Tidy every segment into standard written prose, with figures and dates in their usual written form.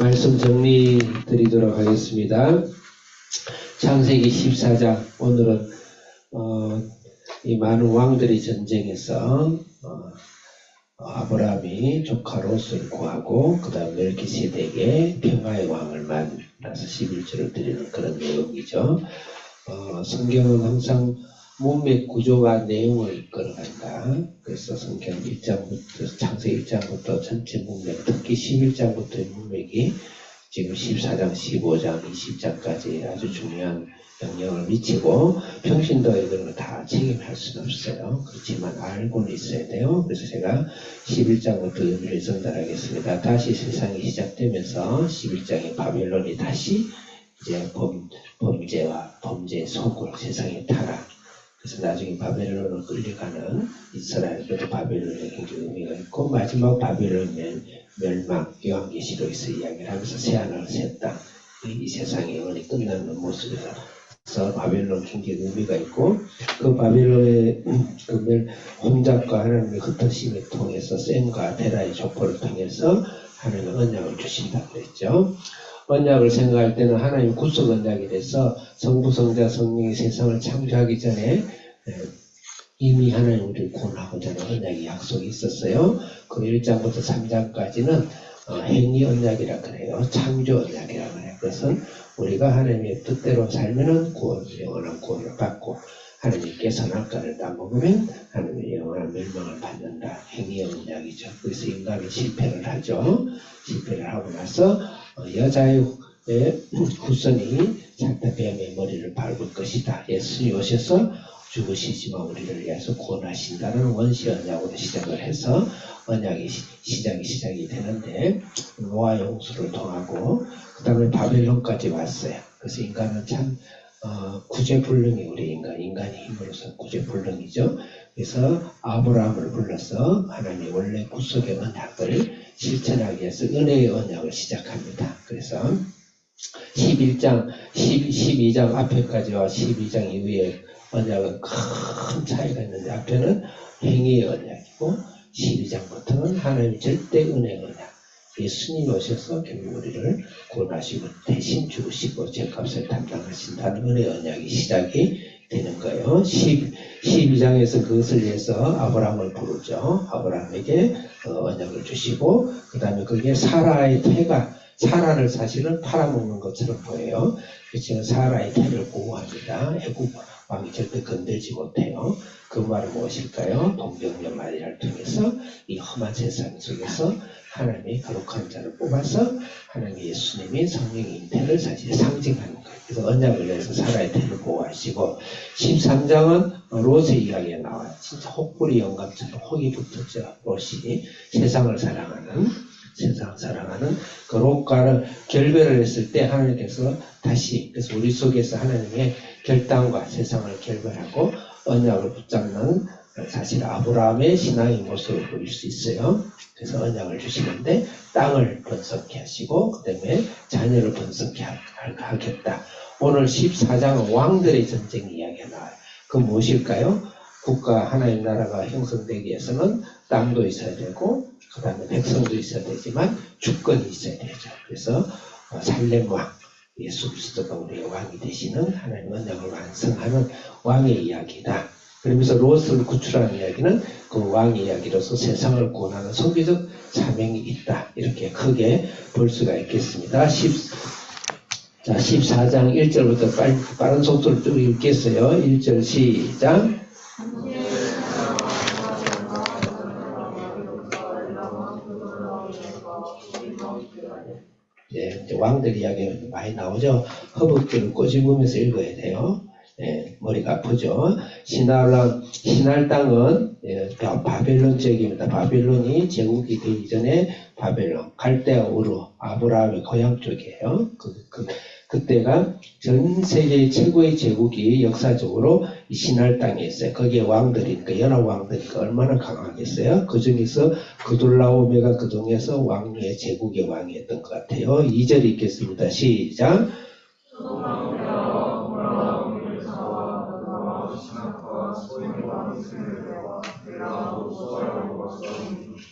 말씀 정리 드리도록 하겠습니다. 창세기 14장, 오늘은 이 많은 왕들이 전쟁에서 아브라함이 조카 롯을 구하고 그 다음 멜기세덱의 평화의 왕을 만나서 11절을 드리는 그런 내용이죠. 성경은 항상 문맥 구조와 내용을 이끌어간다. 그래서 성경 1장부터 창세기 1장부터 전체 문맥, 특히 11장부터의 문맥이 지금 14장, 15장, 20장까지 아주 중요한 영향을 미치고 평신도에 그런 거 다 책임할 수는 없어요. 그렇지만 알고는 있어야 돼요. 그래서 제가 11장부터 의미를 전달하겠습니다. 다시 세상이 시작되면서 11장에 바벨론이 다시 이제 범죄와 범죄의 속을 세상에 타락. 그래서 나중에 바벨론으로 끌려가는 이스라엘도 바벨론의 굉장히 의미가 있고, 마지막 바벨론의 멸망, 요한계시록에서 이야기를 하면서 새하늘 새 땅, 이 세상의 영원히 끝나는 모습에서 바벨론 굉장히 의미가 있고, 그 바벨론의 혼잡과 하나님의 흩어짐을 통해서 셈과 데라의 족보를 통해서 하나님의 언약을 주신다고 그랬죠. 언약을 생각할 때는 하나님 구속 언약이 돼서 성부, 성자, 성령이 세상을 창조하기 전에 이미 하나님 우리를 구원하고자 하는 언약이 약속이 있었어요. 그 1장부터 3장까지는 행위 언약이라 그래요. 창조 언약이라 그래요. 그것은 우리가 하나님의 뜻대로 살면은 영원한 구원을 받고, 하나님께 선악과를 따먹으면 하나님의 영원한 멸망을 받는다. 행위 언약이죠. 그래서 인간이 실패를 하죠. 실패를 하고 나서 여자의 후손이 사탄뱀의 머리를 밟을 것이다. 예수님이 오셔서 죽으시지만 우리를 위해서 구원하신다는 원시 언약으로 시작을 해서 언약이 시작이 되는데, 노아 용수를 통하고 그 다음에 바벨론까지 왔어요. 그래서 인간은 참 구제불능이 우리 인간의 힘으로서 구제불능이죠. 그래서 아브라함을 불러서 하나님의 원래 구속의 언약을 실천하기 위해서 은혜의 언약을 시작합니다. 그래서 11장, 12장 앞에까지와 12장 이후에 언약은 큰 차이가 있는데, 앞에는 행위의 언약이고 12장부터는 하나님의 절대 은혜의 언약. 예수님이 오셔서 결국 우리를 구원하시고 대신 죽으시고 죄값을 담당하신다는 은혜의 언약이 시작이 되는 거예요. 12장에서 그것을 위해서 아브라함을 부르죠. 아브라함에게 언약을 주시고, 그 다음에 그게 사라의 태가, 사라를 사실은 팔아먹는 것처럼 보여요. 그렇지만 사라의 태를 보호합니다. 애국 왕이 절대 건들지 못해요. 그 말은 무엇일까요? 동정녀 마리아를 통해서 이 험한 세상 속에서 하나님의 거룩한 자를 뽑아서 하나님 예수님이 성령의 잉태를 사실 상징하는 거예요. 그래서 언약을 위해서 사라의 태를 보호하시고, 13장은 롯의 이야기가 나와요. 진짜 혹부리 영감처럼 혹이 붙었죠. 롯이 세상을 사랑하는 그 롯과를 결별을 했을 때 하나님께서 다시, 그래서 우리 속에서 하나님의 결단과 세상을 결별하고 언약을 붙잡는 사실 아브라함의 신앙의 모습을 보일 수 있어요. 그래서 언약을 주시는데 땅을 번성케 하시고 그 다음에 자녀를 번성케 하겠다. 오늘 14장은 왕들의 전쟁 이야기가 나와요. 그 무엇일까요? 국가 하나의 나라가 형성되기 위해서는 땅도 있어야 되고 그 다음에 백성도 있어야 되지만 주권이 있어야 되죠. 그래서 살렘 왕 예수 그리스도가 우리의 왕이 되시는 하나님 언약을 완성하는 왕의 이야기다. 그러면서 롯을 구출하는 이야기는 그 왕의 이야기로서 세상을 구원하는 선교적 사명이 있다. 이렇게 크게 볼 수가 있겠습니다. 14장 1절부터 빠른 속도로 쭉 읽겠어요. 1절 시작. 이제 왕들 이야기가 많이 나오죠. 허벅지를 꼬집으면서 읽어야 돼요. 머리가 아프죠. 시날 땅은 바벨론 지역입니다. 바벨론이 제국이 되기 전에 바벨론, 갈대아 우르, 아브라함의 고향 쪽이에요. 그때가 전 세계 최고의 제국이 역사적으로 이 시날 땅에 있어요. 거기에 왕들이니까, 연합 왕들이니까 얼마나 강하겠어요. 그 중에서 그돌라오메가 그 중에서 왕의 제국의 왕이었던 것 같아요. 2절 읽겠습니다. 시작.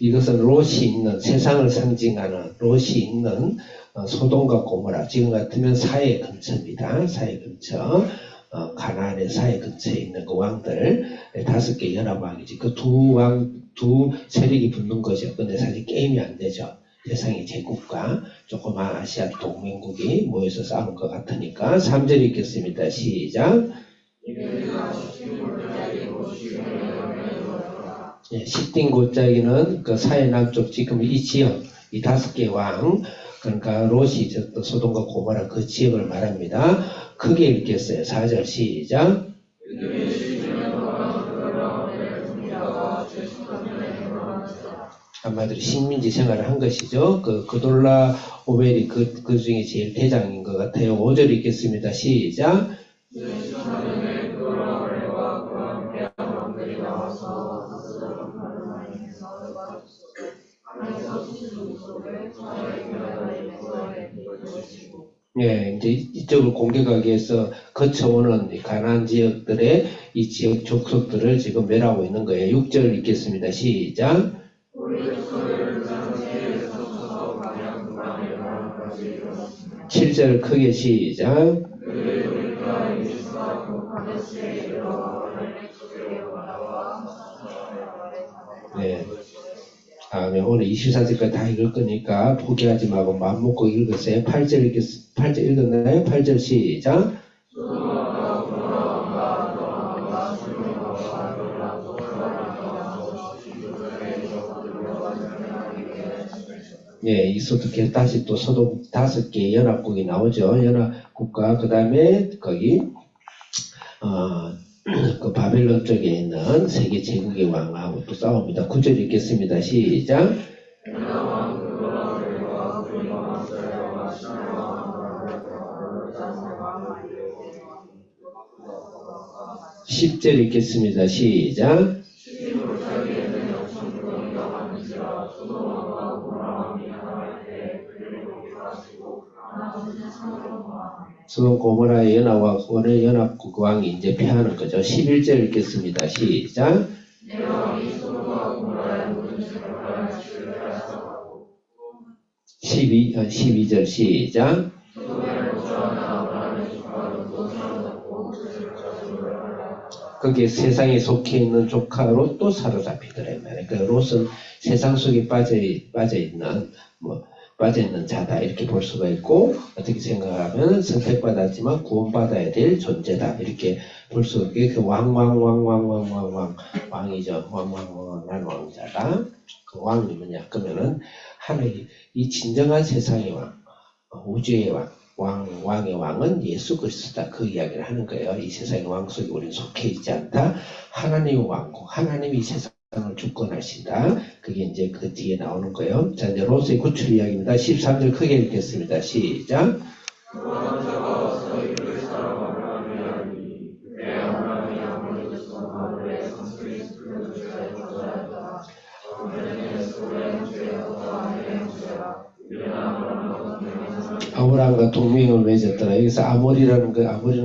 이것은 롯이 있는, 세상을 상징하는 롯이 있는 소돔과 고모라, 지금 같으면 사해 근처입니다. 사해 근처. 가나안의 사해 근처에 있는 그 왕들, 5개 연합왕이지. 그 두 세력이 붙는 거죠. 근데 사실 게임이 안 되죠. 세상의 제국과 조그만 아시아 동맹국이 모여서 싸운 것 같으니까. 3절 읽겠습니다. 시작. 시딘 골짜기는 그 사해 남쪽 지금 이 지역, 이 5개 왕, 그러니까 롯이 또 소돔과 고모라 그 지역을 말합니다. 크게 읽겠어요. 4절 시작. 한마디로 식민지 생활을 한 것이죠. 그돌라 오멜이 그 중에 제일 대장인 것 같아요. 5절 읽겠습니다. 시작. 예, 이제 이쪽을 공격하기 위해서 거쳐오는 가나안 지역들의 이 지역 족속들을 지금 멸하고 있는 거예요. 6절 읽겠습니다. 시작. 7절 크게 시작. 네. 네, 오늘 24절까지 다 읽을 거니까 포기하지 말고 마음 먹고 읽으세요. 8절 읽었나요? 8절 시작. 예, 이 소득해 다시 또 소돔 5개 연합국이 나오죠. 연합국가 그 다음에 거기 그 바벨론 쪽에 있는 세계 제국의 왕하고 또 싸웁니다. 9절 읽겠습니다. 시작. 10절 읽겠습니다. 시작. 소돔 고모라의 연합왕의 연합국 왕이 이제 패하는 거죠. 11절 읽겠습니다. 시작. 12절 시작. 거기에 세상에 속해 있는 조카로 또 사로잡히더래요. 그러니까 롯은 세상 속에 빠져있는 자다 이렇게 볼 수가 있고, 어떻게 생각하면 선택받았지만 구원받아야 될 존재다 이렇게 볼 수가 있게, 그 왕이죠. 왕난 왕자다. 그 왕이 뭐냐 그러면은 하나님 이 진정한 세상의 왕, 우주의 왕의 왕은 예수 그리스도다, 그 이야기를 하는 거예요. 이 세상의 왕 속에 우리는 속해 있지 않다. 하나님의 왕국, 하나님이 이 세상을 주권하신다. 그게 이제 그 뒤에 나오는 거예요. 자, 이제 롯의 구출 이야기입니다. 13절 크게 읽겠습니다. 시작. 아브라함과 동맹을 맺었더라. 여기서 아모리는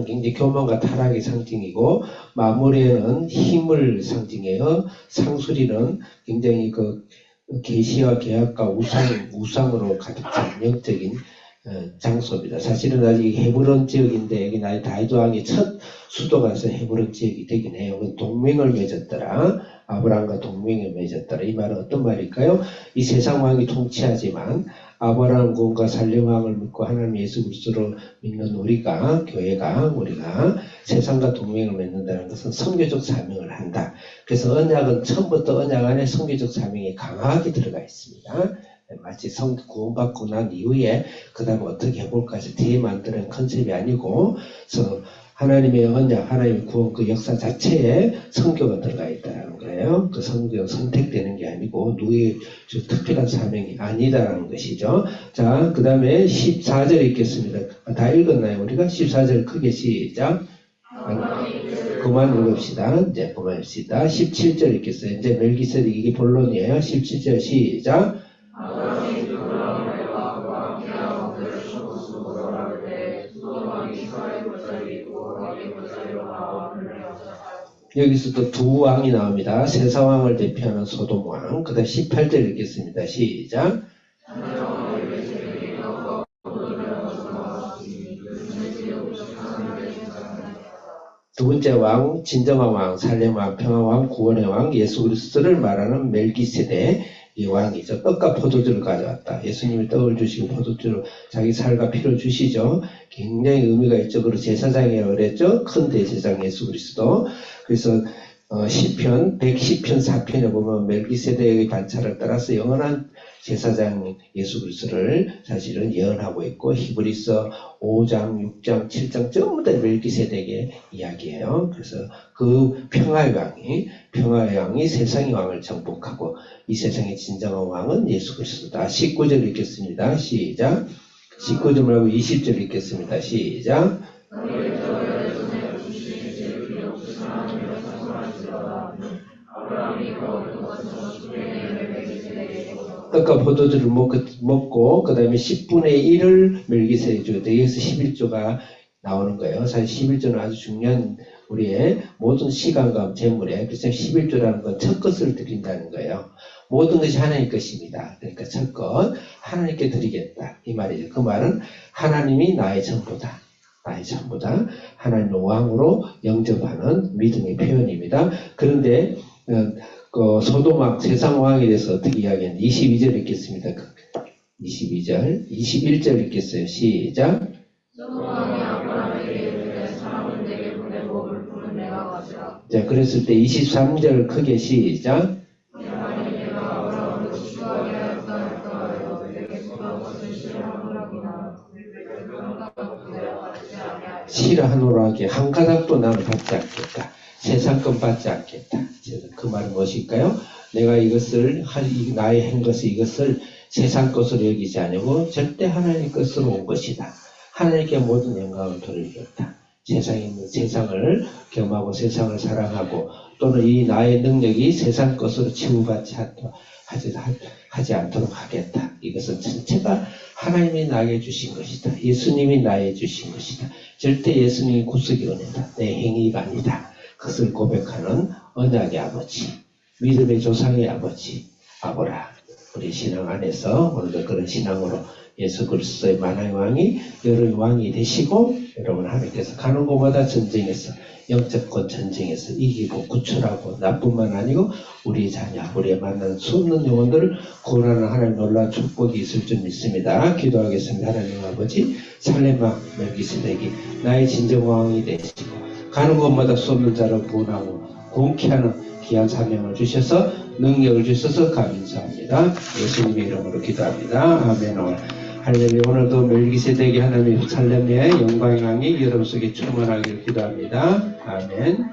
굉장히 교만과 타락의 상징이고, 마모리는 힘을 상징해요. 상수리는 굉장히 그 계시와 계약과 우상으로 가득 찬 영적인 장소입니다. 사실은 아직 헤브론 지역인데 여기 다윗 왕의 첫 수도가서 헤브론 지역이 되긴 해요. 동맹을 맺었더라. 아브라함과 동맹을 맺었더라. 이 말은 어떤 말일까요? 이 세상 왕이 통치하지만 아브라함 구원과 살림왕을 믿고 하나님 예수 그리스도를 믿는 우리가 세상과 동맹을 맺는다는 것은 선교적 사명을 한다. 그래서 언약은 처음부터 언약 안에 선교적 사명이 강하게 들어가 있습니다. 마치 구원받고 난 이후에 그 다음에 어떻게 해볼까 해서 뒤에 만드는 컨셉이 아니고, 그래서 하나님의 언약, 하나님의 구원 그 역사 자체에 선교가 들어가 있다는 거예요. 그 선교가 선택되는 게 아니고 누구의 특별한 사명이 아니다라는 것이죠. 자, 그 다음에 14절 읽겠습니다. 다 읽었나요? 우리가 14절 크게 시작. 그만 읽읍시다. 이제 그만 읽읍시다. 17절 읽겠어요. 이제 멜기세덱 이게 본론이에요. 17절 시작. 여기서 또 두 왕이 나옵니다. 세사왕을 대표하는 소돔왕. 그 다음 18절 읽겠습니다. 시작. 두 번째 왕, 진정한 왕, 살렘 왕, 평화 왕, 구원의 왕, 예수 그리스도를 말하는 멜기세덱 이 왕이죠. 떡과 포도주를 가져왔다. 예수님이 떡을 주시고 포도주를 자기 살과 피를 주시죠. 굉장히 의미가 있죠. 그리고 제사장이라고 그랬죠. 큰 대제사장 예수 그리스도. 그래서 시편 110편 4편에 보면 멜기세덱의 반차를 따라서 영원한 제사장 예수 그리스도를 사실은 예언하고 있고, 히브리서 5장, 6장, 7장 전부 다 멜기세덱의 이야기예요. 그래서 그 평화의 왕이 세상의 왕을 정복하고 이 세상의 진정한 왕은 예수 그리스도다. 19절 읽겠습니다. 시작. 19절 말고 20절 읽겠습니다. 시작. 떡과 포도주를 먹고 그 다음에 10분의 1을 멜기세덱 주고 여기서 11조가 나오는 거예요. 사실 11조는 아주 중요한 우리의 모든 시간과 재물에, 그래서 11조라는 건 첫 것을 드린다는 거예요. 모든 것이 하나님 것입니다. 그러니까 첫 것 하나님께 드리겠다 이 말이죠. 그 말은 하나님이 나의 전부다. 나의 전부다. 하나님을 왕으로 영접하는 믿음의 표현입니다. 그런데 그 소돔왕 세상 왕에 대해서 어떻게 이야기하는지 22절 읽겠습니다. 22절, 21절 읽겠어요. 시작. 자, 그랬을 때 23절 크게 시작. 싫어하노라 하기에 한 가닥도 나는 받지 않겠다. 세상 건 받지 않겠다. 그 말은 무엇일까요? 내가 나의 한 것을 이것을 세상 것으로 여기지 않고 절대 하나님 것으로 온 것이다. 하나님께 모든 영광을 돌리겠다. 세상에 있는 세상을 겸하고 세상을 사랑하고 또는 이 나의 능력이 세상 것으로 치유받지 하지 않도록 하겠다. 이것은 전체가 하나님이 나에게 주신 것이다. 예수님이 나에게 주신 것이다. 절대 예수님이 구속이 은혜다. 내 행위가 아니다. 그것을 고백하는 언약의 아버지, 믿음의 조상의 아버지, 아보라. 우리 신앙 안에서 오늘도 그런 신앙으로 예수 그리스도의 만왕의 왕이 여러분의 왕이 되시고, 여러분 하나님께서 가는 곳마다 전쟁에서 영적권 전쟁에서 이기고 구출하고 나뿐만 아니고 우리 자녀, 우리의 만나는 수없는 영혼들을 구원하는 하나님 놀라운 축복이 있을 줄 믿습니다. 기도하겠습니다. 하나님 아버지, 살렘왕 멜기세덱이 나의 진정왕이 되시고 가는 곳마다 수없는 자를 구원하고 공케하는 귀한 사명을 주셔서 능력을 주셔서 감사합니다. 예수님의 이름으로 기도합니다. 아멘. 할렐루야. 오늘도 멜기세덱의 하나님의 살렘의 영광의 왕이 여러분 속에 충만하기를 기도합니다. 아멘.